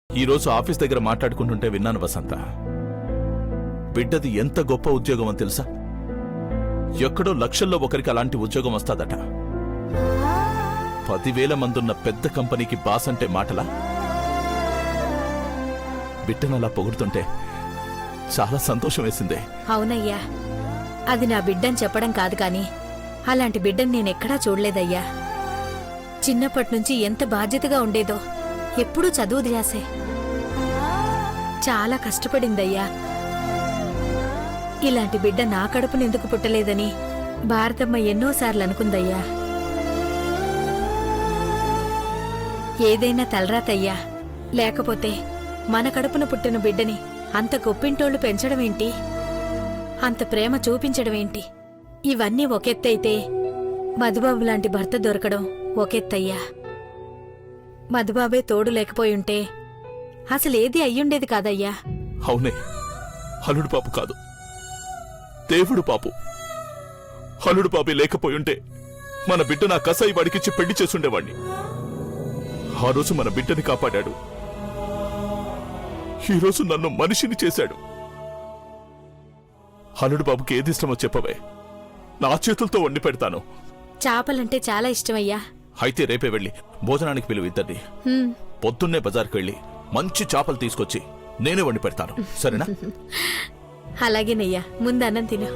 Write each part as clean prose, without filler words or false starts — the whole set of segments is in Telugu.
ఈరోజు ఆఫీస్ దగ్గర మాట్లాడుకుంటుంటే విన్నాను వసంత. బిడ్డది ఎంత గొప్ప ఉద్యోగం అని తెలుసా? ఎక్కడో లక్షల్లో ఒకరికి అలాంటి ఉద్యోగం వస్తాదట. 10,000 మందున్న పెద్ద కంపెనీకి బాస్ అంటే మాటలా? బిడ్డనలా పొగుడుతుంటే చాలా సంతోషం వేసిందే. అవునయ్యా, అది నా బిడ్డని చెప్పడం కాదు కాని అలాంటి బిడ్డని నేనెక్కడా చూడలేదయ్యా. చిన్నప్పటినుంచి ఎంత బాధ్యతగా ఉండేదో, ఎప్పుడూ చదువు ధ్యాసే. చాలా కష్టపడిందయ్యా. ఇలాంటి బిడ్డ నా కడుపునెందుకు పుట్టలేదని భారతమ్మ ఎన్నోసార్లు అనుకుందయ్యా. ఏదైనా తలరాతయ్యా. లేకపోతే మన కడుపున పుట్టిన బిడ్డని అంత గొప్పింటోళ్లు పెంచడమేంటి, అంత ప్రేమ చూపించడమేంటి? ఇవన్నీ ఒకెత్తైతే మధుబాబు లాంటి భర్త దొరకడం ఒకెత్తయ్యా. మధుబాబే తోడు లేకపోయుంటే అసలేది అయ్యుండేది కాదయ్యా. అవునే, హలుడు పాపు కాదు, దేవుడు పాపు. హలుడు పాపి లేకపోయుంటే మన బిడ్డ నా కసాయి వాడికిచ్చి పెళ్లి చేసుండేవాణ్ణి. ఆ రోజు మన బిడ్డని కాపాడాడు, ఈరోజు నన్ను మనిషిని చేశాడు. హలుడు బాబుకి ఏదిష్టమో చెప్పవే, నా చేతులతో వండి పెడతాను. చాపలంటే చాలా ఇష్టమయ్యా. అయితే రేపే వెళ్ళి భోజనానికి పిలువు ఇద్దరిని. పొద్దున్నే బజార్కి వెళ్ళి మంచి చేపలు తీసుకొచ్చి నేనే వండి పెడతాను, సరేనా? అలాగేనయ్యా, ముందు అన్నం తిను.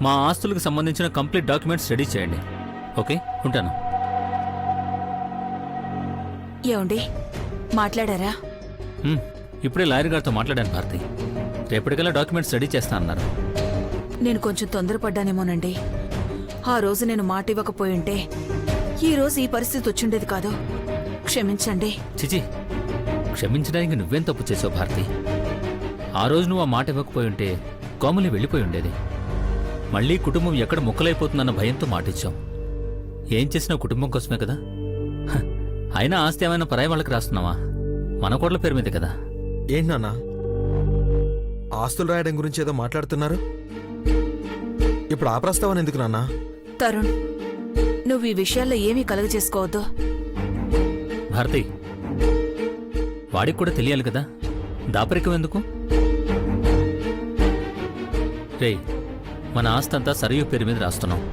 మా ఆస్తులకు సంబంధించిన కంప్లీట్ డాక్యుమెంట్స్ రెడీ చేయండి. ఓకే, ఉంటాను. ఏమండి, మాట్లాడారా? ఇప్పుడే లాయర్ గారితో మాట్లాడాను భారతి. రేపటికల్లా డాక్యుమెంట్స్ రెడీ చేస్తా అన్నారు. నేను కొంచెం తొందరపడ్డానేమోనండి. ఆ రోజు నేను మాట ఇవ్వకపోయింటే ఈ రోజు ఈ పరిస్థితి వచ్చిండేది కాదు. క్షమించండి. చిచి, క్షమించడానికి నువ్వేం తప్పు చేసావు భారతి? ఆ రోజు నువ్వు ఆ మాట ఇవ్వకపోయి ఉంటే కోమలి వెళ్ళిపోయి ఉండేది. మళ్లీ కుటుంబం ఎక్కడ ముక్కలైపోతుందన్న భయంతో మాటిచ్చాం. ఏం చేసినా కుటుంబం కోసమే కదా. అయినా ఆస్తి ఏమైనా పరాయి వాళ్ళకి రాస్తున్నావా? మన కోట్ల పేరు మీద కదా. ఏంటన్నా ఆస్తులు రాయడం గురించి ఏదో మాట్లాడుతున్నారు? ఇప్పుడు ఆ ప్రస్తావన ఎందుకు నాన్నా? తరుణ్, నువ్వు ఈ విషయాల్లో ఏమీ కలుగ చేసుకోవద్దు. భారతి, వాడికి కూడా తెలియాలి కదా, దాపరికం ఎందుకు? రేయ్, మన ఆస్తంతా సరియు పేరు మీద రాస్తున్నాం.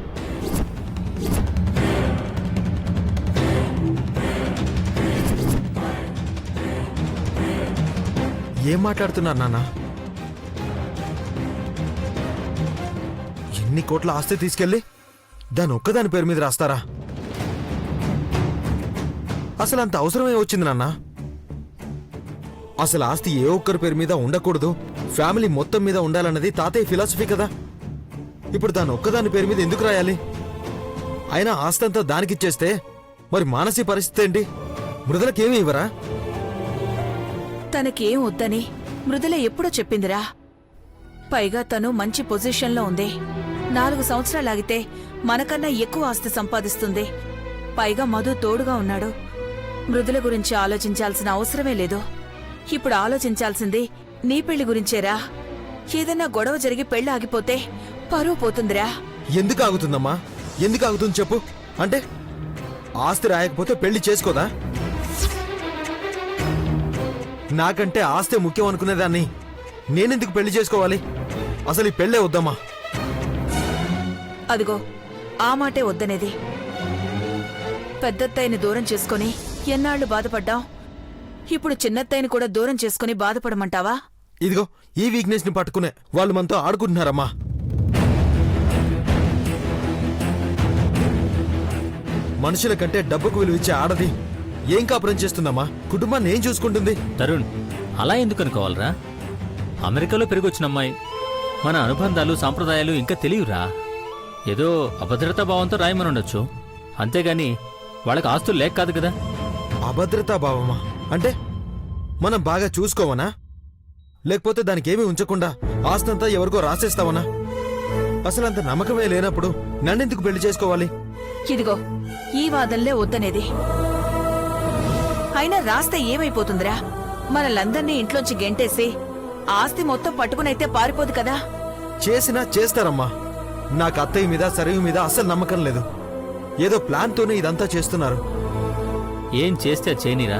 ఏం మాట్లాడుతున్నారు నాన్న? ఎన్ని కోట్ల ఆస్తి తీసుకెళ్ళి దాని ఒక్కదాని పేరు మీద రాస్తారా? అసలు అంత అవసరమే వచ్చింది నాన్న? అసలు ఆస్తి ఏ ఒక్కరి పేరు మీద ఉండకూడదు, ఫ్యామిలీ మొత్తం మీద ఉండాలన్నది తాతయ్య ఫిలాసఫీ కదా. ఇప్పుడు దాని ఒక్కదాని పేరు మీద ఎందుకు రాయాలి? అయినా ఆస్తి అంతా దానికిచ్చేస్తే మరి మానసి పరిస్థితి ఏంటి? మృదులకేమీ ఇవ్వరా? తనకేం వద్దని మృదుల ఎప్పుడో చెప్పిందిరా. పైగా తను మంచి పొజిషన్లో ఉంది. 4 సంవత్సరాలాగితే మనకన్నా ఎక్కువ ఆస్తి సంపాదిస్తుంది. పైగా మధు తోడుగా ఉన్నాడు. మృదుల గురించి ఆలోచించాల్సిన అవసరమే లేదు. ఇప్పుడు ఆలోచించాల్సింది నీ పెళ్లి గురించేరా. ఏదైనా గొడవ జరిగి పెళ్లి ఆగిపోతే పరువు పోతుందిరా. ఎందుకు ఆగుతుందమ్మా? ఎందుకు ఆగుతుంది చెప్పు? అంటే ఆస్తి రాయకపోతే పెళ్లి చేసుకోదా? నాకంటే ఆస్తే ముఖ్యం అనుకునేదాన్ని నేనెందుకు పెళ్లి చేసుకోవాలి? అసలు ఈ పెళ్లే వద్దమ్మా. అదిగో ఆ మాటే వద్దనేది. పెద్దత్తయ్యని దూరం చేసుకుని ఎన్నాళ్లు బాధపడ్డాం. ఇప్పుడు చిన్నత్తయ్యని కూడా దూరం చేసుకుని బాధపడమంటావా? ఇదిగో ఈ వీక్నెస్ ని పట్టుకునే వాళ్ళు మనతో ఆడుకుంటున్నారమ్మా. మనుషుల కంటే డబ్బుకు విలువిచ్చే ఆడది ఏం కాపురం చేస్తుందమ్మా? కుటుంబాన్ని ఏం చూసుకుంటుంది? తరుణ్, అలా ఎందుకు అనుకోవాలరా? అమెరికాలో పెరిగొచ్చిన అమ్మాయి. మన అనుబంధాలు సాంప్రదాయాలు ఇంకా తెలియరా? ఏదో అభద్రతా భావంతో రాయమనుండొచ్చు, అంతేగాని వాళ్ళకి ఆస్తులు లేక కాదు కదా. అభద్రతా భావమా? అంటే మనం బాగా చూసుకోవనా? లేకపోతే దానికేమీ ఉంచకుండా ఆస్తంతా ఎవరికో రాసేస్తావనా? అసలంత నమ్మకమే లేనప్పుడు నన్నెందుకు పెళ్లి చేసుకోవాలి? ఇదిగో ఈ వాదనలే వద్దనేది. అయినా రాస్తే ఏమైపోతుందిరా? మనలందర్నీ ఇంట్లోంచి గెంటేసి ఆస్తి మొత్తం పట్టుకునైతే పారిపోదు కదా. చేసినా చేస్తారమ్మా. నాకు అత్తయ్య మీద సరయు మీద అస్సలు నమ్మకం లేదు. ఏదో ప్లాన్తోనే ఇదంతా చేస్తున్నారు. ఏం చేస్తే అది చేయనీరా.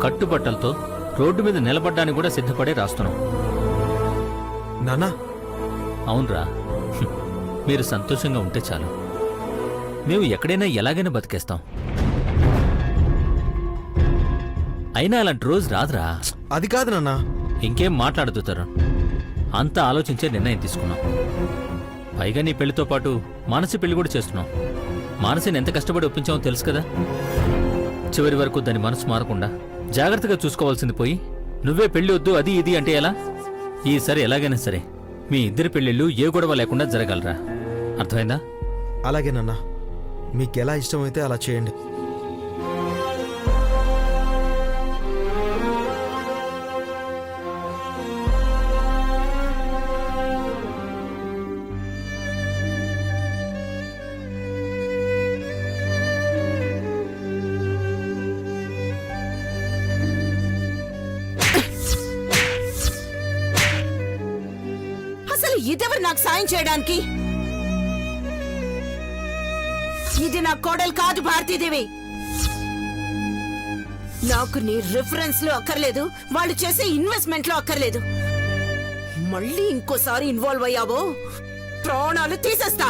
కట్టుబట్టలతో రోడ్డు మీద నిలబడ్డానికి కూడా సిద్ధపడే రాస్తున్నాం. నానా, అవునరా, మీరు సంతోషంగా ఉంటే చాలు. మేము ఎక్కడైనా ఎలాగైనా బతికేస్తాం. అయినా అలాంటి రోజు రాదురా. అది కాదు నాన్నా. ఇంకేం మాట్లాడుతూ తరుణ్, అంతా ఆలోచించే నిర్ణయం తీసుకున్నాం. పైగా నీ పెళ్లితో పాటు మానసి పెళ్లి కూడా చేస్తున్నాం. మానసిని ఎంత కష్టపడి ఒప్పించామో తెలుసు కదా. చివరి వరకు దాని మనసు మారకుండా జాగ్రత్తగా చూసుకోవాల్సింది పోయి నువ్వే పెళ్లి వద్దు అది ఇది అంటే ఎలా? ఈసారి ఎలాగైనా సరే మీ ఇద్దరి పెళ్లిళ్ళు ఏ గొడవ లేకుండా జరగలరా. అర్థమైందా? అలాగే నాన్నా, మీకెలా ఇష్టమైతే అలా చేయండి. అసలు ఇదెవరు నాకు సాయం చేయడానికి? ఇది నా కోడలు కాదు భారతీదేవి. నాకు నీ రిఫరెన్స్ లో అక్కర్లేదు, వాళ్ళు చేసే ఇన్వెస్ట్మెంట్ లో అక్కర్లేదు. మళ్ళీ ఇంకోసారి ఇన్వాల్వ్ అయ్యావో ప్రాణాలు తీసేస్తా.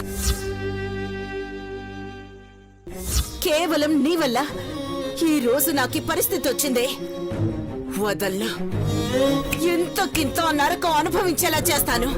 కేవలం నీ వల్ల ఈ రోజు నాకు ఈ పరిస్థితి వచ్చిందే. వదల్లా, ఎంతకింత నరకం అనుభవించేలా చేస్తాను.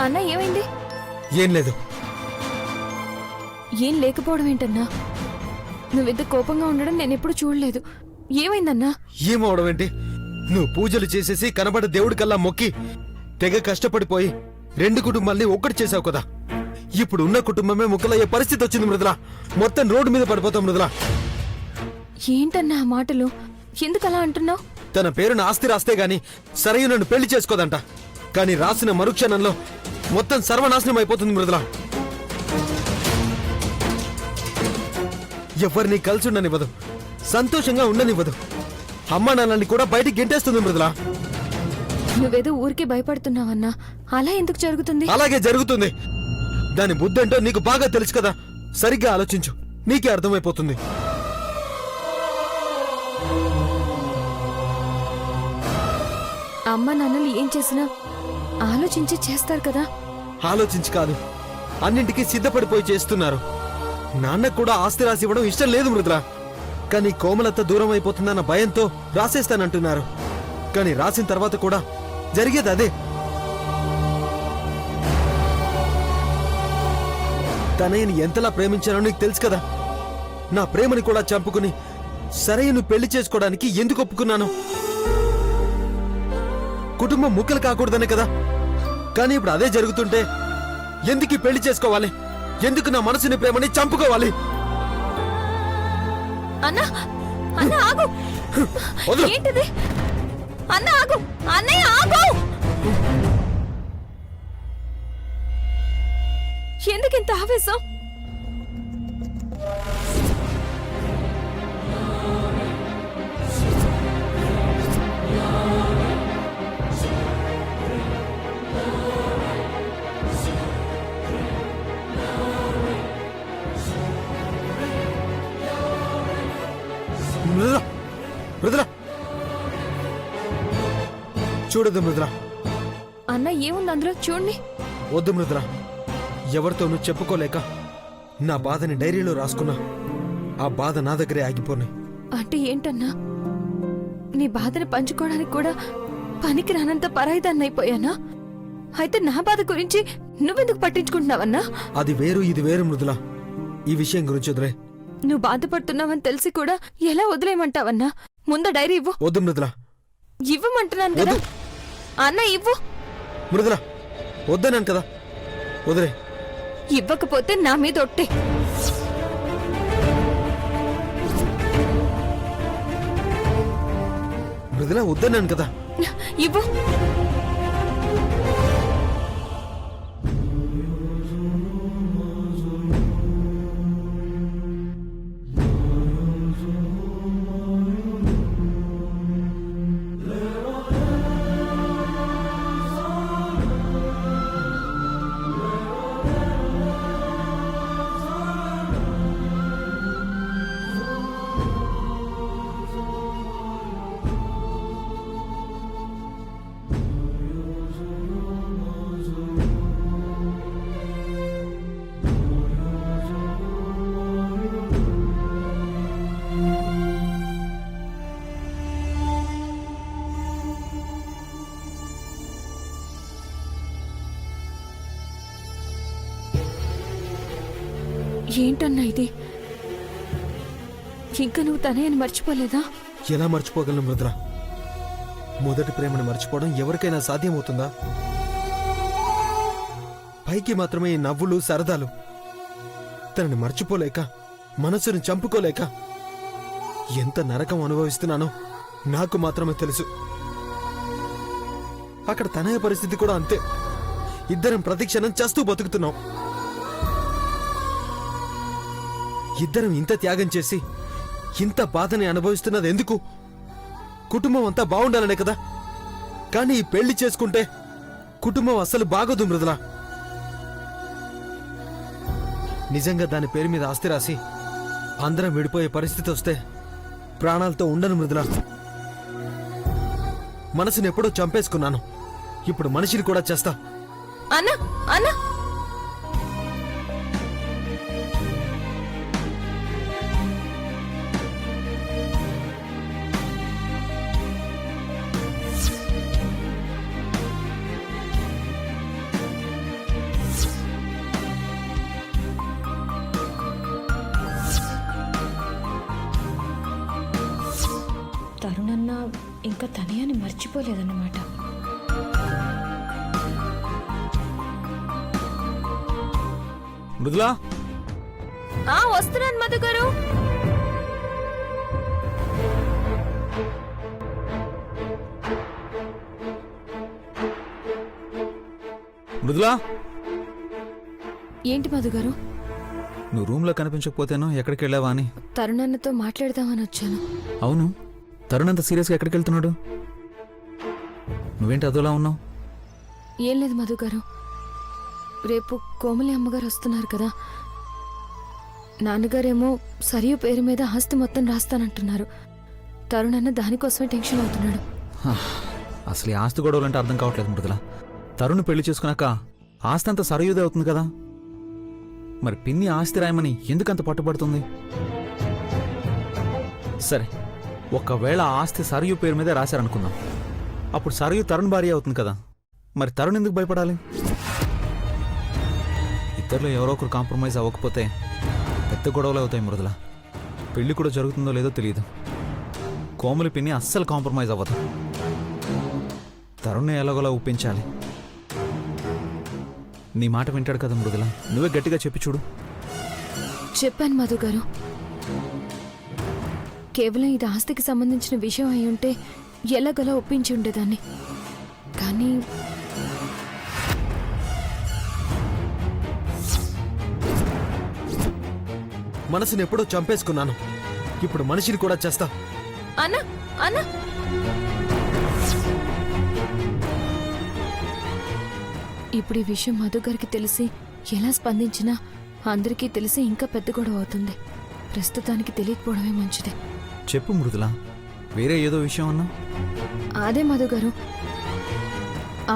అన్నా ఏమైంది? ఏం లేదు. ఏం లేకపోవడం ఏంటన్నా? నువ్వెంత కోపంగా ఉండడం నేను ఎప్పుడు చూడలేదు. ఏమైందన్నా? ఏమవడం ఏంటి? నువ్వు పూజలు చేసేసి కనబడ దేవుడి కల్లా మొక్కి తెగ కష్టపడిపోయి 2 కుటుంబాల్ని ఒక్కటి చేసావు కదా. ఇప్పుడు ఉన్న కుటుంబమే ముక్కలయ్యే పరిస్థితి వచ్చింది మృదుల. మొత్తం రోడ్డు మీద పడిపోతాం మృదుల. ఏంటన్నా ఆ మాటలు? ఎందుకలా అంటున్నావు? తన పేరున ఆస్తి రాస్తే గాని సరయు నన్ను పెళ్లి చేసుకోదంట. కానీ రాసిన మరుక్షణంలో మొత్తం సర్వనాశనం అయిపోతుంది మృదుల. ఎవరిని కలిసి ఉండనివ్వదు, సంతోషంగా ఉండనివ్వదు. అమ్మా నాన్నల్ని కూడా బయటికి గెంటేస్తుంది మృదుల. నువ్వేదో ఊరికే భయపడుతున్నావన్నా. అలా ఎందుకు జరుగుతుంది? అలాగే జరుగుతుంది. దాని బుద్ధంటో నీకు బాగా తెలుసు కదా. సరిగ్గా ఆలోచించు, నీకే అర్థమైపోతుంది. అమ్మ నాన్నలు ఏం చేసినా ఆలోచించి చేస్తారు కదా. ఆలోచించి కాదు, అన్నింటికీ సిద్ధపడిపోయి చేస్తున్నారు. నాన్నకు కూడా ఆస్తి రాసి ఇవ్వడం ఇష్టం లేదు మృదుల. కానీ కోమలత్త దూరం అయిపోతుందన్న భయంతో రాసేస్తానంటున్నారు. కానీ రాసిన తర్వాత కూడా జరిగేది అదే. తనయ్యని ఎంతలా ప్రేమించానో నీకు తెలుసు కదా. నా ప్రేమని కూడా చంపుకుని సరైన పెళ్లి చేసుకోవడానికి ఎందుకు ఒప్పుకున్నాను? కుటుంబం ముక్కలు కాకూడదనే కదా. కానీ ఇప్పుడు అదే జరుగుతుంటే ఎందుకు ఈ పెళ్లి చేసుకోవాలి? ఎందుకు నా మనసుని ప్రేమని చంపుకోవాలి? అన్నా, అన్నా ఆగు. వదలు. ఏంటిది? అన్నా ఆగు. అన్నయ్య ఆగు. ఎందుకింత ఆవేశం? మృదుల, మృదుల, చూడదు మృదుల. అన్న ఏముంది అందులో? చూడండి. వద్దు మృదుల. ఎవరితోనూ చెప్పుకోలేక నా బాధని డైరీలో రాసుకున్నా. ఆ బాధ నా దగ్గరే ఆగిపోను. అంటే ఏంటన్నా? నీ బాధను పంచుకోవడానికి కూడా పనికి రానంత పరాయిదాన్ని అయిపోయానా? అయితే నా బాధ గురించి నువ్వెందుకు పట్టించుకుంటున్నావన్నా? అది వేరు, ఇది వేరు మృదుల. ఈ విషయం గురించి వదిలే. నువ్వు బాధపడుతున్నావని తెలిసి కూడా ఎలా వదిలేయమంటావన్నా? ముందు డైరీ ఇవ్వు. వద్దు మృదుల, ఇవ్వమంటున్నాను కదా. వద్దు. అన్న ఇవ్వు. మృదుల వద్దన్నాను కదా, వదిలే. ఇవ్వకపోతే నా మీద ఒట్టే. మృదుల వద్దన్నాను కదా. ఇవ్వు. ఏంటన్నా ఇది? ఇంకా నువ్వు తనే అని మర్చిపోలేదా? ఎలా మర్చిపోగలను మృదుల? మొదటి ప్రేమను మర్చిపోవడం ఎవరికైనా సాధ్యమవుతుందా? పైకి మాత్రమే ఈ నవ్వులు సరదాలు. తనని మర్చిపోలేక, మనసుని చంపుకోలేక ఎంత నరకం అనుభవిస్తున్నానో నాకు మాత్రమే తెలుసు. అక్కడ తనయ పరిస్థితి కూడా అంతే. ఇద్దరం ప్రతిక్షణం చేస్తూ బతుకుతున్నాం. ఇద్దరం ఇంత త్యాగం చేసి ఇంత బాధని అనుభవిస్తున్నది ఎందుకు? కుటుంబం అంతా బాగుండాలనే కదా. కానీ ఈ పెళ్లి చేసుకుంటే కుటుంబం అస్సలు బాగోదు మృదుల. నిజంగా దాని పేరు మీద ఆస్తి రాసి అందరం విడిపోయే పరిస్థితి వస్తే ప్రాణాలతో ఉండను మృదుల. మనసుని ఎప్పుడో చంపేసుకున్నాను, ఇప్పుడు మనిషిని కూడా చేస్తా. అన్నా అన్నా తరుణన్న ఇంకా తనే అని మర్చిపోలేదన్నమాట. మృదులా, వస్తున్నాను మధు గారు. మృదులా, ఏంటి మధు గారు? నువ్వు రూమ్లో కనిపించకపోతేనో ఎక్కడికి వెళ్ళావా అని. తరుణన్నతో మాట్లాడదామని వచ్చాను. అవును, తరుణ్ అంత సీరియస్గా ఎక్కడికి వెళ్తున్నాడు? నువ్వేంటి అదోలా ఉన్నావు? ఏం లేదు మధు గారు, రేపు కోమలి అమ్మగారు వస్తున్నారు కదా. నాన్నగారేమో సరియు పేరు మీద ఆస్తి మొత్తం రాస్తానంటున్నారు. తరుణన్న దానికోసమే టెన్షన్ అవుతున్నాడు. అసలు ఈ ఆస్తి గొడవలంటే అర్థం కావట్లేదు మృదుల. తరుణ్ పెళ్లి చేసుకున్నాక ఆస్తి అంతా సరయుదే అవుతుంది కదా. మరి పిన్ని ఆస్తి రాయమని ఎందుకంత పట్టుబడుతుంది? సరే, ఒకవేళ ఆస్తి సరయు పేరు మీద రాశారనుకుందాం, అప్పుడు సరయు తరుణ్ భార్య అవుతుంది కదా. మరి తరుణ్ ఎందుకు భయపడాలి? ఇద్దరిలో ఎవరో ఒకరు కాంప్రమైజ్ అవ్వకపోతే పెద్ద గొడవలు అవుతాయి మృదుల. పెళ్లి కూడా జరుగుతుందో లేదో తెలియదు. కోమలి పిన్ని అస్సలు కాంప్రమైజ్ అవ్వదు. తరుణ్ని ఎలాగోలా ఒప్పించాలి. నీ మాట వింటాడు కదా మృదుల, నువ్వే గట్టిగా చెప్పి చూడు. చెప్పాను మధు గారు, కేవలం ఇది ఆస్తికి సంబంధించిన విషయం అయి ఉంటే ఎలాగలా ఒప్పించి ఉండేదాన్ని. కానీ మనసుని ఎప్పుడో చంపేసుకున్నాను, ఇప్పుడు మనిషిని కూడా చేస్తా. అన్నా అన్నా ఇప్పుడు ఈ విషయం మధు గారికి తెలిసి ఎలా స్పందించినా అందరికీ తెలిసి ఇంకా పెద్ద గొడవ అవుతుంది. ప్రస్తుతానికి తెలియకపోవడమే మంచిది. చెప్పు మృదుల, వేరే ఏదో విషయం అన్నా. అదే మధు గారు,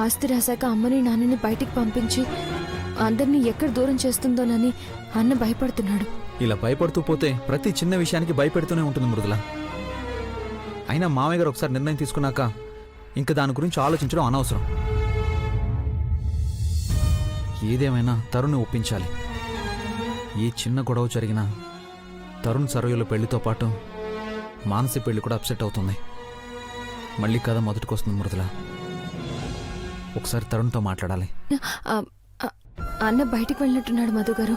ఆస్తి రాశాక అమ్మని నాన్నని బయటికి పంపించి అందరినీ ఎక్కడ దూరం చేస్తుందోనని అన్న భయపడుతున్నాడు. ఇలా భయపడుతూ పోతే ప్రతి చిన్న విషయానికి భయపెడుతూనే ఉంటుంది మృదుల. అయినా మామయ్య గారు ఒకసారి నిర్ణయం తీసుకున్నాక ఇంకా దాని గురించి ఆలోచించడం అనవసరం. ఏదేమైనా తరుణ్ని ఒప్పించాలి. ఏ చిన్న గొడవ జరిగినా తరుణ్ సరయుల పెళ్లితో పాటు మానసి పెళ్లి కూడా అప్సెట్ అవుతుంది. మళ్ళీ కథ మొదటికొస్తుంది మృదుల. ఒకసారి తరుణ్తో మాట్లాడాలి. ఆ, ఆ, అన్న బయటికి వెళ్ళినట్టున్నాడు మధు గారు.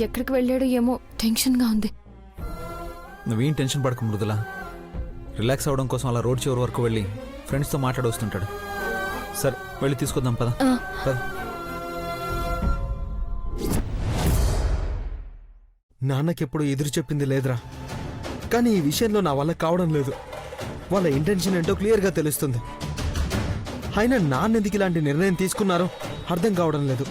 ఎక్కడికి వెళ్ళాడో ఏమో టెన్షన్గా ఉంది. నువ్వేం టెన్షన్ పడకు మృదుల. రిలాక్స్ అవ్వడం కోసం అలా రోడ్ చివరి వరకు వెళ్ళి ఫ్రెండ్స్తో మాట్లాడి వస్తుంటాడు. సరే వెళ్ళి తీసుకొద్దాం పద. ఆ. పద. నాన్నకెప్పుడు ఎదురు చెప్పింది లేదురా, కానీ ఈ విషయంలో నా వల్ల కావడం లేదు. వాళ్ళ ఇంటెన్షన్ ఏంటో క్లియర్గా తెలుస్తుంది. అయినా నాన్నెందుకు ఇలాంటి నిర్ణయం తీసుకున్నారో అర్థం కావడం లేదు.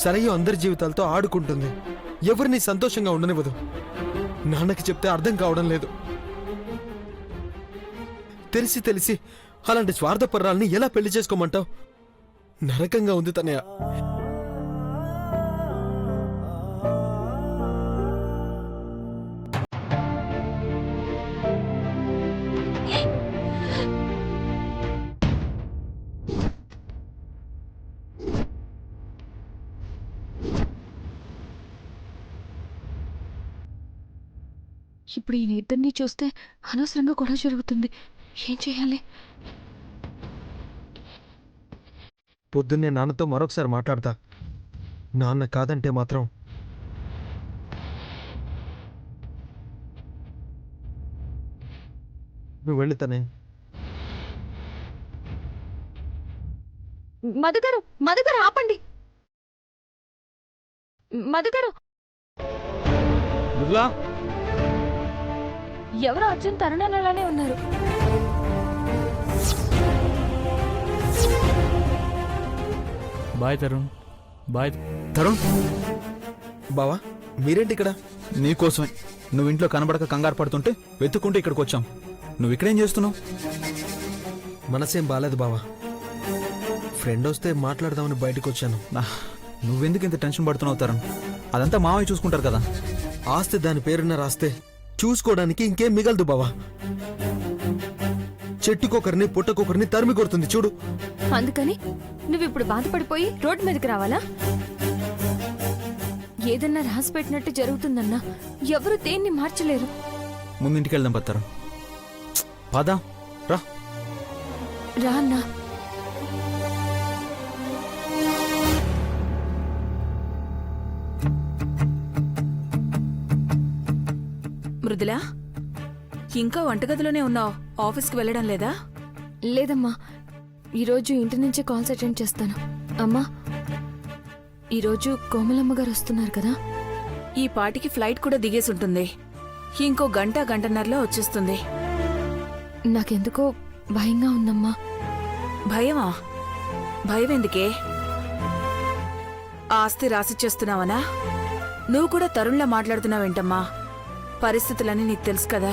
సరయు అందరి జీవితాలతో ఆడుకుంటుంది, ఎవరిని సంతోషంగా ఉండనివ్వదు. నాన్నకి చెప్తే అర్థం కావడం లేదు. తెలిసి తెలిసి అలాంటి స్వార్థపరాల్ని ఎలా పెళ్లి చేసుకోమంటావు? నరకంగా ఉంది తనయ్య. ఇప్పుడు ఈ ఇద్దరిని చూస్తే అనవసరంగా గొడవ జరుగుతుంది. ఏం చేయాలి? పొద్దున్నే నాన్నతో మరొకసారి మాట్లాడతా. నాన్న కాదంటే మాత్రం నువ్వు వెళుతానే. మధుగారు, మధుగారు ఆపండి. మధుగారు, మృదులా, ఎవరో అర్జున్ తరుణాలనే ఉన్నారు. బాయ్ తరుణ్. బాయ్ తరుణ్. బావా మీరేంటి ఇక్కడ? నీకోసమే. నువ్వు ఇంట్లో కనబడక కంగారు పడుతుంటే వెతుక్కుంటే ఇక్కడికి వచ్చాం. నువ్వు ఇక్కడేం చేస్తున్నావు? మనసేం బాలేదు బావా. ఫ్రెండ్ వస్తే మాట్లాడదామని బయటకు వచ్చాను. నువ్వెందుకు ఇంత టెన్షన్ పడుతున్నావు తరుణ్? అదంతా మావయ్య చూసుకుంటారు కదా. ఆస్తి దాని పేరున రాస్తే చూసుకోవడానికి ఇంకేం మిగలదు బావా. చెట్టుకొకరిని పుట్టకొకరిని తరిమి కొడుతుంది చూడు. అందుకని నువ్విప్పుడు బాధపడిపోయి రోడ్డు మీదకి రావాలా? ఏదన్నా రాసి పెట్టినట్టు జరుగుతుందన్నా ఎవరు దేన్ని మార్చలేరు. ముందింటికి వెళ్దాం పత్తారు. పద రా. రా అన్నా. మృదులా, ఇంకా వంటగదిలోనే ఉన్నావు, ఆఫీస్కి వెళ్ళడం లేదా? లేదమ్మా, ఈరోజు ఇంటి నుంచే కాల్స్ అటెండ్ చేస్తాను. అమ్మా, ఈరోజు కోమలమ్మ గారు వస్తున్నారు కదా? ఈ పాటికి ఫ్లైట్ కూడా దిగేసుంటుంది. ఇంకో గంటన్నరలో వచ్చేస్తుంది. నాకెందుకో భయంగా ఉందమ్మా. భయమా? భయం ఎందుకే? ఆస్తి రాసిచ్చేస్తున్నావనా? నువ్వు కూడా తరుణ్లా మాట్లాడుతున్నావేంటమ్మా? పరిస్థితులన్నీ నీకు తెలుసు కదా.